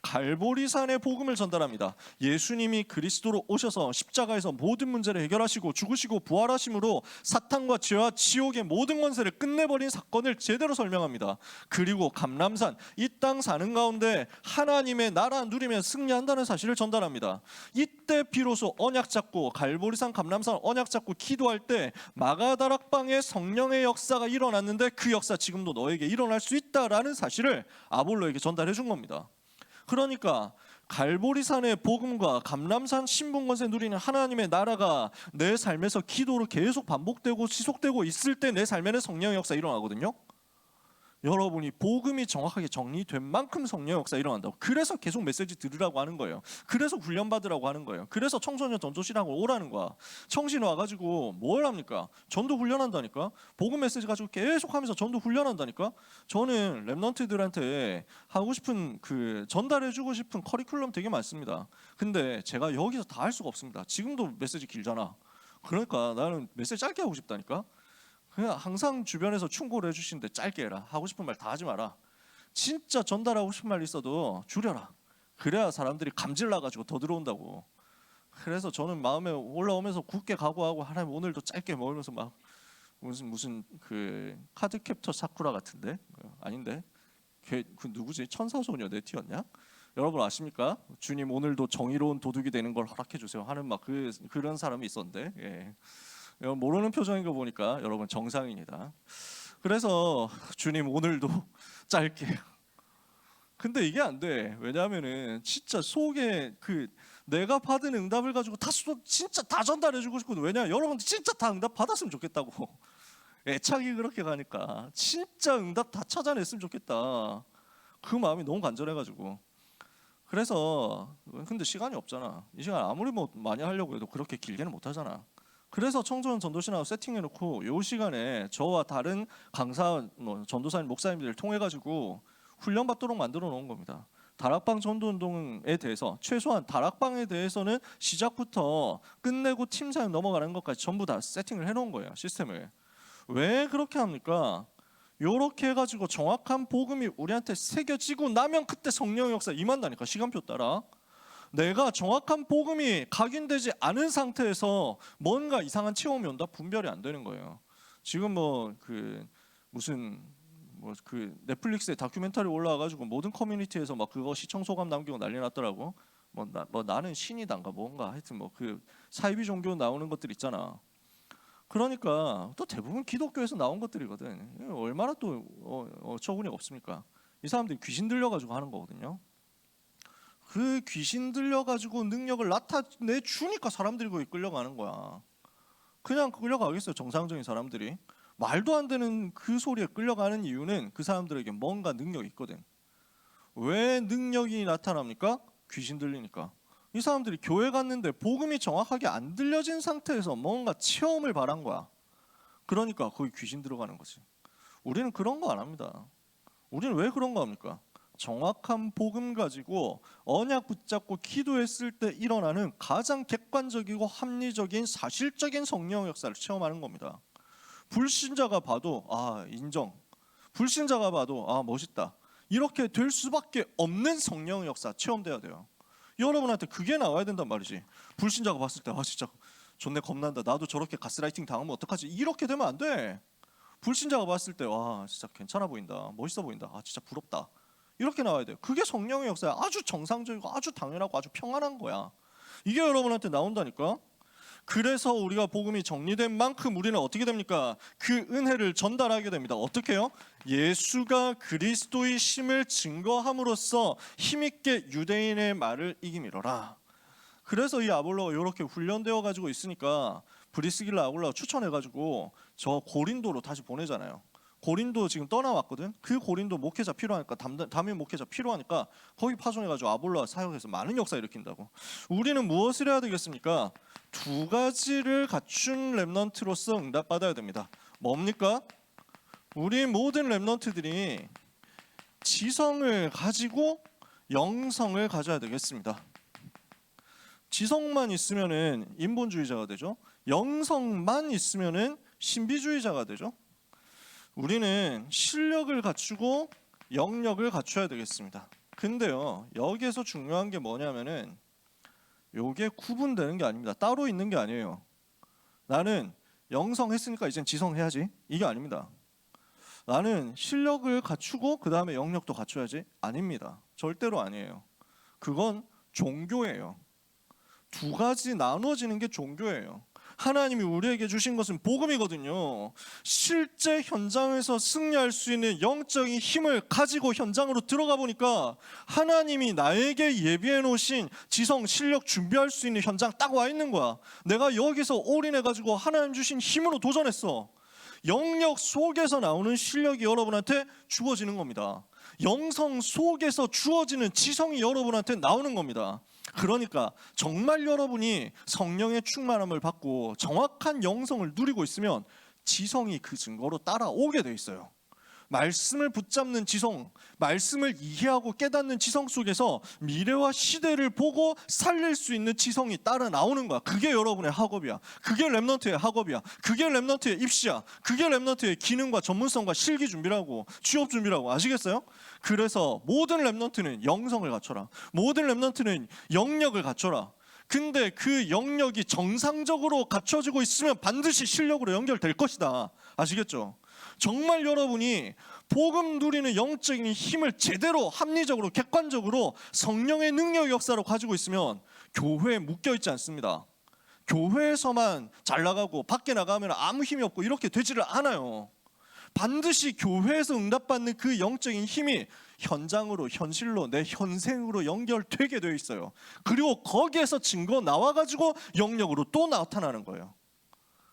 갈보리산의 복음을 전달합니다. 예수님이 그리스도로 오셔서 십자가에서 모든 문제를 해결하시고 죽으시고 부활하심으로 사탄과 죄와 지옥의 모든 권세를 끝내버린 사건을 제대로 설명합니다. 그리고 감람산, 이 땅 사는 가운데 하나님의 나라 누리면 승리한다는 사실을 전달합니다. 이때 비로소 언약 잡고 갈보리산 감람산 언약 잡고 기도할 때 마가다락방에 성령의 역사가 일어났는데 그 역사 지금도 너에게 일어날 수 있다라는 사실을 아볼로에게 전달해 준 겁니다. 그러니까 갈보리산의 복음과 감람산 신분권세 누리는 하나님의 나라가 내 삶에서 기도로 계속 반복되고 지속되고 있을 때 내 삶에는 성령의 역사 일어나거든요. 여러분이 복음이 정확하게 정리된 만큼 성령 역사 일어난다고. 그래서 계속 메시지 들으라고 하는 거예요. 그래서 훈련 받으라고 하는 거예요. 그래서 청소년 전도신학을 오라는 거야. 청신 와가지고 뭘 합니까? 전도 훈련한다니까. 복음 메시지 가지고 계속하면서 전도 훈련한다니까. 저는 랩넌트들한테 하고 싶은 그 전달해주고 싶은 커리큘럼 되게 많습니다. 근데 제가 여기서 다 할 수가 없습니다. 지금도 메시지 길잖아. 그러니까 나는 메시지 짧게 하고 싶다니까. 그냥 항상 주변에서 충고를 해주시는데 짧게 해라. 하고 싶은 말 다 하지 마라. 진짜 전달하고 싶은 말 있어도 줄여라. 그래야 사람들이 감질 나가지고 더 들어온다고. 그래서 저는 마음에 올라오면서 굳게 각오하고 하나님 오늘도 짧게 먹으면서 막 무슨 그 카드 캡터 사쿠라 같은데 아닌데 걔 그 누구지? 천사소녀 네티였냐? 여러분 아십니까? 주님 오늘도 정의로운 도둑이 되는 걸 허락해 주세요 하는 막 그런 사람이 있었는데. 예. 모르는 표정인 거 보니까 여러분 정상입니다. 그래서 주님 오늘도 짧게. 근데 이게 안 돼. 왜냐하면은 진짜 속에 그 내가 받은 응답을 가지고 다 진짜 다 전달해주고 싶거든. 왜냐 여러분들 진짜 다 응답 받았으면 좋겠다고. 애착이 그렇게 가니까 진짜 응답 다 찾아냈으면 좋겠다. 그 마음이 너무 간절해가지고. 그래서 근데 시간이 없잖아. 이 시간 아무리 뭐 많이 하려고 해도 그렇게 길게는 못 하잖아. 그래서 청소년 전도신하고 세팅해놓고 이 시간에 저와 다른 강사, 전도사님, 목사님들을 통해 가지고 훈련받도록 만들어 놓은 겁니다. 다락방 전도운동에 대해서 최소한 다락방에 대해서는 시작부터 끝내고 팀 사역 넘어가는 것까지 전부 다 세팅을 해놓은 거예요. 시스템을. 왜 그렇게 합니까? 요렇게 해가지고 정확한 복음이 우리한테 새겨지고 나면 그때 성령의 역사 임한다니까. 시간표 따라. 내가 정확한 복음이 각인되지 않은 상태에서 뭔가 이상한 체험이 온다? 분별이 안 되는 거예요. 지금 무슨 넷플릭스에 다큐멘터리 올라와가지고 모든 커뮤니티에서 막 그거 시청 소감 남기고 난리 났더라고. 나는 신이단가 뭔가 하여튼 그 사이비 종교 나오는 것들 있잖아. 그러니까 또 대부분 기독교에서 나온 것들이거든. 얼마나 또 어처구니가 없습니까? 이 사람들이 귀신 들려가지고 하는 거거든요. 그 귀신 들려가지고 능력을 나타내 주니까 사람들이 거기 끌려가는 거야. 그냥 끌려가겠어요. 정상적인 사람들이. 말도 안 되는 그 소리에 끌려가는 이유는 그 사람들에게 뭔가 능력이 있거든. 왜 능력이 나타납니까? 귀신 들리니까. 이 사람들이 교회 갔는데 복음이 정확하게 안 들려진 상태에서 뭔가 체험을 바란 거야. 그러니까 거기 귀신 들어가는 거지. 우리는 그런 거 안 합니다. 우리는 왜 그런 거 합니까? 정확한 복음 가지고 언약 붙잡고 기도했을 때 일어나는 가장 객관적이고 합리적인 사실적인 성령 역사를 체험하는 겁니다. 불신자가 봐도 인정. 불신자가 봐도 멋있다. 이렇게 될 수밖에 없는 성령 역사 체험돼야 돼요. 여러분한테 그게 나와야 된단 말이지. 불신자가 봤을 때 진짜 존내 겁난다. 나도 저렇게 가스라이팅 당하면 어떡하지? 이렇게 되면 안 돼. 불신자가 봤을 때 진짜 괜찮아 보인다. 멋있어 보인다. 진짜 부럽다. 이렇게 나와야 돼요. 그게 성령의 역사야. 아주 정상적이고 아주 당연하고 아주 평안한 거야. 이게 여러분한테 나온다니까. 그래서 우리가 복음이 정리된 만큼 우리는 어떻게 됩니까? 그 은혜를 전달하게 됩니다. 어떻게 해요? 예수가 그리스도의 심을 증거함으로써 힘있게 유대인의 말을 이기미로라. 그래서 이 아볼로가 이렇게 훈련되어 가지고 있으니까 브리스길라 아볼로가 추천해가지고 저 고린도로 다시 보내잖아요. 고린도 지금 떠나왔거든. 그 고린도 목회자 필요하니까 담임 목회자 필요하니까 거기 파송해가지고 아볼로와 사역해서 많은 역사 일으킨다고. 우리는 무엇을 해야 되겠습니까? 두 가지를 갖춘 렘넌트로서 응답받아야 됩니다. 뭡니까? 우리 모든 렘넌트들이 지성을 가지고 영성을 가져야 되겠습니다. 지성만 있으면은 인본주의자가 되죠. 영성만 있으면은 신비주의자가 되죠. 우리는 실력을 갖추고 영력을 갖춰야 되겠습니다. 근데요, 여기에서 중요한 게 뭐냐면은 요게 구분되는 게 아닙니다. 따로 있는 게 아니에요. 나는 영성했으니까 이젠 지성해야지, 이게 아닙니다. 나는 실력을 갖추고 그 다음에 영역도 갖춰야지, 아닙니다. 절대로 아니에요. 그건 종교예요. 두 가지 나눠지는 게 종교예요. 하나님이 우리에게 주신 것은 복음이거든요. 실제 현장에서 승리할 수 있는 영적인 힘을 가지고 현장으로 들어가 보니까 하나님이 나에게 예비해 놓으신 지성, 실력 준비할 수 있는 현장 딱 와 있는 거야. 내가 여기서 올인해 가지고 하나님 주신 힘으로 도전했어. 영역 속에서 나오는 실력이 여러분한테 주어지는 겁니다. 영성 속에서 주어지는 지성이 여러분한테 나오는 겁니다. 그러니까 정말 여러분이 성령의 충만함을 받고 정확한 영성을 누리고 있으면 지성이 그 증거로 따라오게 돼 있어요. 말씀을 붙잡는 지성, 말씀을 이해하고 깨닫는 지성 속에서 미래와 시대를 보고 살릴 수 있는 지성이 따라 나오는 거야. 그게 여러분의 학업이야. 그게 렘넌트의 학업이야. 그게 렘넌트의 입시야. 그게 렘넌트의 기능과 전문성과 실기 준비라고, 취업 준비라고. 아시겠어요? 그래서 모든 렘넌트는 영성을 갖춰라. 모든 렘넌트는 영역을 갖춰라. 근데 그 영역이 정상적으로 갖춰지고 있으면 반드시 실력으로 연결될 것이다. 아시겠죠? 정말 여러분이 복음 누리는 영적인 힘을 제대로 합리적으로 객관적으로 성령의 능력 역사로 가지고 있으면 교회에 묶여 있지 않습니다. 교회에서만 잘 나가고 밖에 나가면 아무 힘이 없고 이렇게 되지를 않아요. 반드시 교회에서 응답받는 그 영적인 힘이 현장으로, 현실로, 내 현생으로 연결되게 되어 있어요. 그리고 거기에서 증거 나와가지고 영역으로 또 나타나는 거예요.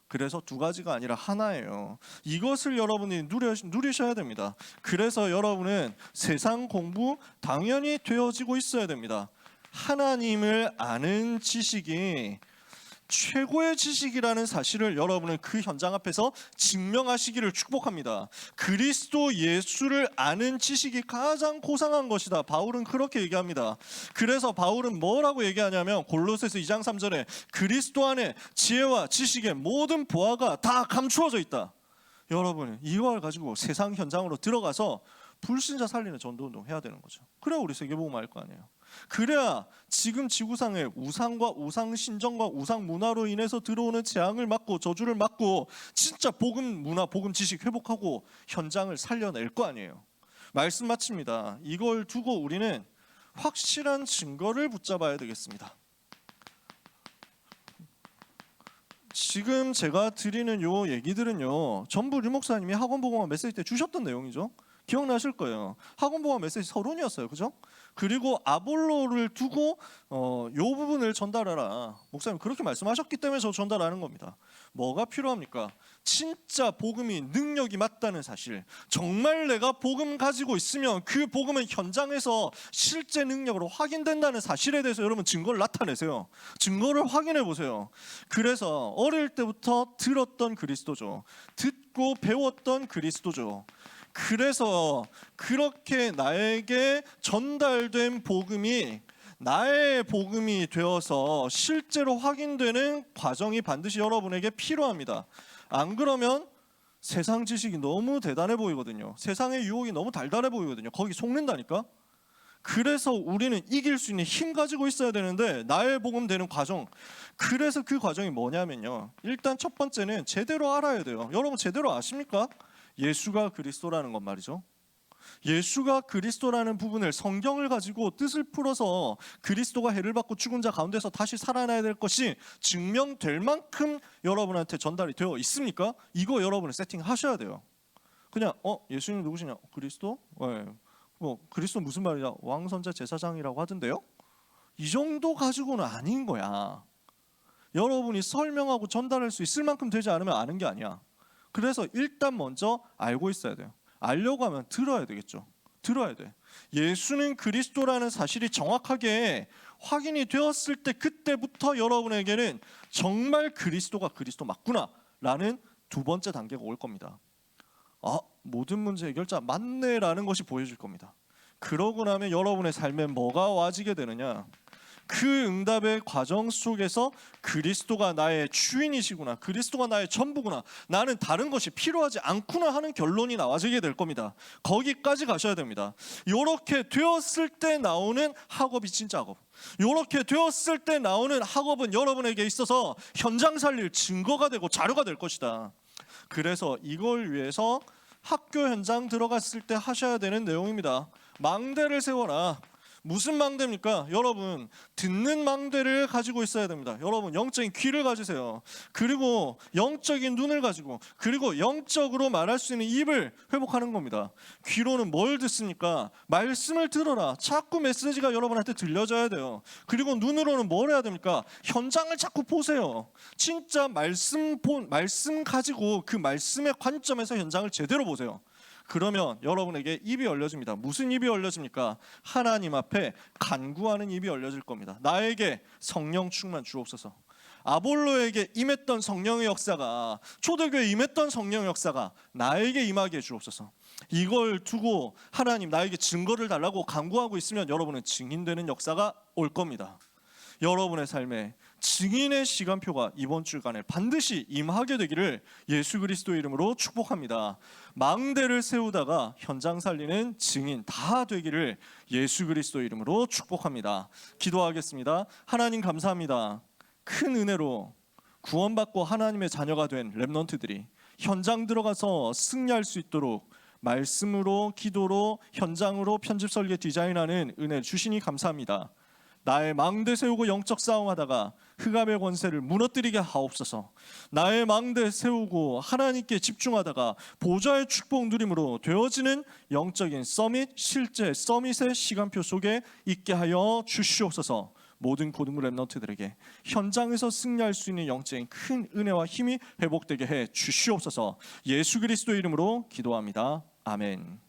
그래서 두 가지가 아니라 하나예요. 이것을 여러분이 누리셔야 됩니다. 그래서 여러분은 세상 공부 당연히 되어지고 있어야 됩니다. 하나님을 아는 지식이 최고의 지식이라는 사실을 여러분은 그 현장 앞에서 증명하시기를 축복합니다. 그리스도 예수를 아는 지식이 가장 고상한 것이다. 바울은 그렇게 얘기합니다. 그래서 바울은 뭐라고 얘기하냐면 골로새서 2장 3절에 그리스도 안에 지혜와 지식의 모든 보화가 다 감추어져 있다. 여러분, 이걸 가지고 세상 현장으로 들어가서 불신자 살리는 전도운동 해야 되는 거죠. 그래야 우리 세계복음 알 거 아니에요. 그래야 지금 지구상에 우상과 우상신정과 우상문화로 인해서 들어오는 재앙을 막고 저주를 막고 진짜 복음 문화, 복음 지식 회복하고 현장을 살려낼 거 아니에요. 말씀 마칩니다. 이걸 두고 우리는 확실한 증거를 붙잡아야 되겠습니다. 지금 제가 드리는 요 얘기들은요, 전부 류 목사님이 학원복음화 메시지 때 주셨던 내용이죠. 기억나실 거예요. 학원복음화 메시지 서론이었어요. 그죠? 그리고 아볼로를 두고 요 부분을 전달하라. 목사님 그렇게 말씀하셨기 때문에 저 전달하는 겁니다. 뭐가 필요합니까? 진짜 복음이 능력이 맞다는 사실. 정말 내가 복음 가지고 있으면 그 복음은 현장에서 실제 능력으로 확인된다는 사실에 대해서 여러분 증거를 나타내세요. 증거를 확인해 보세요. 그래서 어릴 때부터 들었던 그리스도죠. 듣고 배웠던 그리스도죠. 그래서 그렇게 나에게 전달된 복음이 나의 복음이 되어서 실제로 확인되는 과정이 반드시 여러분에게 필요합니다. 안 그러면 세상 지식이 너무 대단해 보이거든요. 세상의 유혹이 너무 달달해 보이거든요. 거기 속는다니까. 그래서 우리는 이길 수 있는 힘 가지고 있어야 되는데 나의 복음 되는 과정. 그래서 그 과정이 뭐냐면요, 일단 첫 번째는 제대로 알아야 돼요. 여러분 제대로 아십니까? 예수가 그리스도라는 것 말이죠. 예수가 그리스도라는 부분을 성경을 가지고 뜻을 풀어서 그리스도가 해를 받고 죽은 자 가운데서 다시 살아나야 될 것이 증명될 만큼 여러분한테 전달이 되어 있습니까? 이거 여러분은 세팅하셔야 돼요. 그냥 예수님 누구시냐? 그리스도? 네. 뭐 그리스도 무슨 말이냐? 왕선자 제사장이라고 하던데요? 이 정도 가지고는 아닌 거야. 여러분이 설명하고 전달할 수 있을 만큼 되지 않으면 아는 게 아니야. 그래서 일단 먼저 알고 있어야 돼요. 알려고 하면 들어야 되겠죠. 들어야 돼. 예수는 그리스도라는 사실이 정확하게 확인이 되었을 때 그때부터 여러분에게는 정말 그리스도가 그리스도 맞구나 라는 두 번째 단계가 올 겁니다. 모든 문제 해결자 맞네 라는 것이 보여질 겁니다. 그러고 나면 여러분의 삶에 뭐가 와지게 되느냐, 그 응답의 과정 속에서 그리스도가 나의 주인이시구나, 그리스도가 나의 전부구나, 나는 다른 것이 필요하지 않구나 하는 결론이 나와지게 될 겁니다. 거기까지 가셔야 됩니다. 이렇게 되었을 때 나오는 학업이 진짜 학업, 이렇게 되었을 때 나오는 학업은 여러분에게 있어서 현장 살릴 증거가 되고 자료가 될 것이다. 그래서 이걸 위해서 학교 현장 들어갔을 때 하셔야 되는 내용입니다. 망대를 세워라. 무슨 망대입니까? 여러분, 듣는 망대를 가지고 있어야 됩니다. 여러분, 영적인 귀를 가지세요. 그리고 영적인 눈을 가지고, 그리고 영적으로 말할 수 있는 입을 회복하는 겁니다. 귀로는 뭘 듣습니까? 말씀을 들어라. 자꾸 메시지가 여러분한테 들려져야 돼요. 그리고 눈으로는 뭘 해야 됩니까? 현장을 자꾸 보세요. 진짜 말씀 가지고 그 말씀의 관점에서 현장을 제대로 보세요. 그러면 여러분에게 입이 열려집니다. 무슨 입이 열려집니까? 하나님 앞에 간구하는 입이 열려질 겁니다. 나에게 성령 충만 주옵소서. 아볼로에게 임했던 성령의 역사가, 초대교회에 임했던 성령의 역사가 나에게 임하게 해 주옵소서. 이걸 두고 하나님 나에게 증거를 달라고 간구하고 있으면 여러분은 증인되는 역사가 올 겁니다. 여러분의 삶에 증인의 시간표가 이번 주간에 반드시 임하게 되기를 예수 그리스도의 이름으로 축복합니다. 망대를 세우다가 현장 살리는 증인 다 되기를 예수 그리스도의 이름으로 축복합니다. 기도하겠습니다. 하나님 감사합니다. 큰 은혜로 구원받고 하나님의 자녀가 된 렘넌트들이 현장 들어가서 승리할 수 있도록 말씀으로, 기도로, 현장으로 편집 설계 디자인하는 은혜 주시니 감사합니다. 나의 망대 세우고 영적 싸움하다가 흑암의 권세를 무너뜨리게 하옵소서. 나의 망대 세우고 하나님께 집중하다가 보좌의 축복 누림으로 되어지는 영적인 서밋, 실제 서밋의 시간표 속에 있게 하여 주시옵소서. 모든 고등부 렘넌트들에게 현장에서 승리할 수 있는 영적인 큰 은혜와 힘이 회복되게 해 주시옵소서. 예수 그리스도의 이름으로 기도합니다. 아멘.